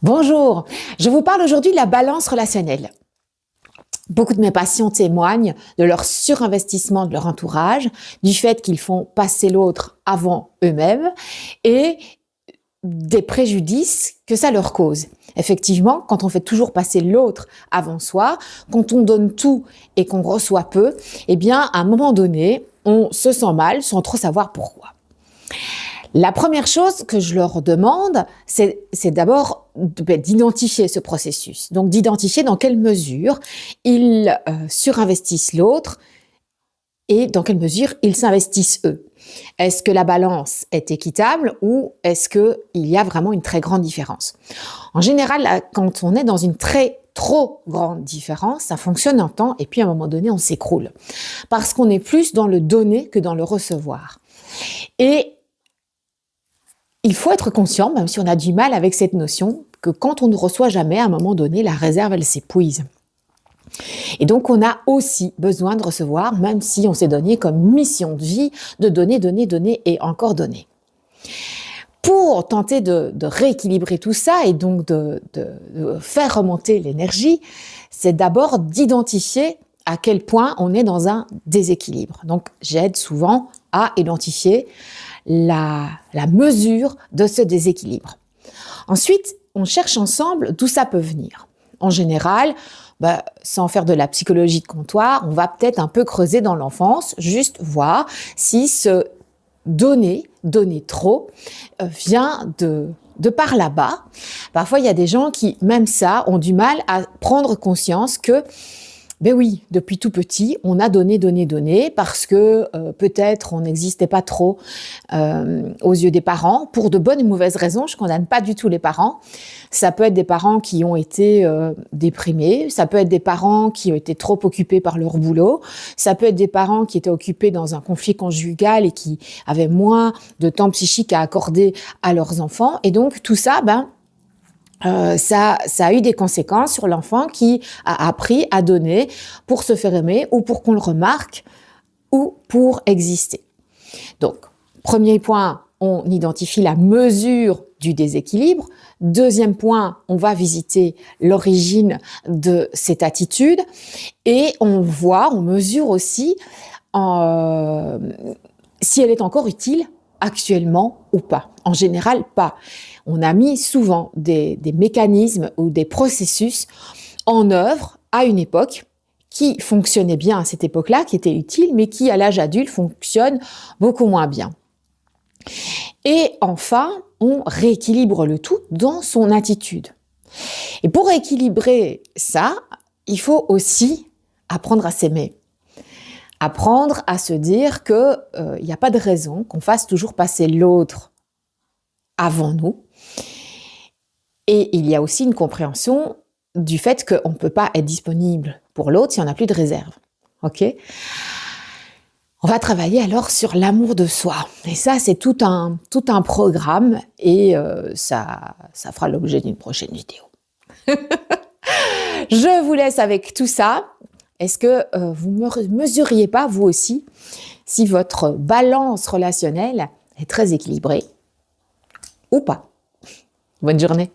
Bonjour, je vous parle aujourd'hui de la balance relationnelle. Beaucoup de mes patients témoignent de leur surinvestissement de leur entourage, du fait qu'ils font passer l'autre avant eux-mêmes et des préjudices que ça leur cause. Effectivement, quand on fait toujours passer l'autre avant soi, quand on donne tout et qu'on reçoit peu, eh bien, à un moment donné, on se sent mal sans trop savoir pourquoi. La première chose que je leur demande, c'est d'abord d'identifier ce processus. Donc, d'identifier dans quelle mesure ils surinvestissent l'autre et dans quelle mesure ils s'investissent eux. Est-ce que la balance est équitable ou est-ce qu'il y a vraiment une très grande différence? En général, quand on est dans une trop grande différence, ça fonctionne un temps et puis à un moment donné, on s'écroule. Parce qu'on est plus dans le donner que dans le recevoir. Et il faut être conscient, même si on a du mal avec cette notion, que quand on ne reçoit jamais, à un moment donné, la réserve, elle s'épuise. Et donc, on a aussi besoin de recevoir, même si on s'est donné comme mission de vie de donner, donner, donner et encore donner. Pour tenter de rééquilibrer tout ça et donc de faire remonter l'énergie, c'est d'abord d'identifier à quel point on est dans un déséquilibre. Donc, j'aide souvent à identifier la mesure de ce déséquilibre. Ensuite, on cherche ensemble d'où ça peut venir. En général, sans faire de la psychologie de comptoir, on va peut-être un peu creuser dans l'enfance, juste voir si ce donner trop, vient de par là-bas. Parfois, il y a des gens qui, même ça, ont du mal à prendre conscience que oui, depuis tout petit, on a donné, parce que peut-être on n'existait pas trop aux yeux des parents, pour de bonnes et mauvaises raisons. Je ne condamne pas du tout les parents. Ça peut être des parents qui ont été déprimés, ça peut être des parents qui ont été trop occupés par leur boulot, ça peut être des parents qui étaient occupés dans un conflit conjugal et qui avaient moins de temps psychique à accorder à leurs enfants. Et donc tout ça, ça a eu des conséquences sur l'enfant qui a appris à donner pour se faire aimer ou pour qu'on le remarque ou pour exister. Donc, premier point, on identifie la mesure du déséquilibre. Deuxième point, on va visiter l'origine de cette attitude et on mesure aussi si elle est encore utile actuellement ou pas. En général, pas. On a mis souvent des mécanismes ou des processus en œuvre à une époque qui fonctionnaient bien à cette époque-là, qui étaient utiles, mais qui, à l'âge adulte, fonctionnent beaucoup moins bien. Et enfin, on rééquilibre le tout dans son attitude. Et pour rééquilibrer ça, il faut aussi apprendre à s'aimer. Apprendre à se dire qu'il n'y a pas de raison qu'on fasse toujours passer l'autre avant nous. Et il y a aussi une compréhension du fait qu'on ne peut pas être disponible pour l'autre si on n'a plus de réserve. Ok ? On va travailler alors sur l'amour de soi. Et ça, c'est tout un programme et ça fera l'objet d'une prochaine vidéo. Je vous laisse avec tout ça. Est-ce que vous ne mesuriez pas, vous aussi, si votre balance relationnelle est très équilibrée ou pas? Bonne journée.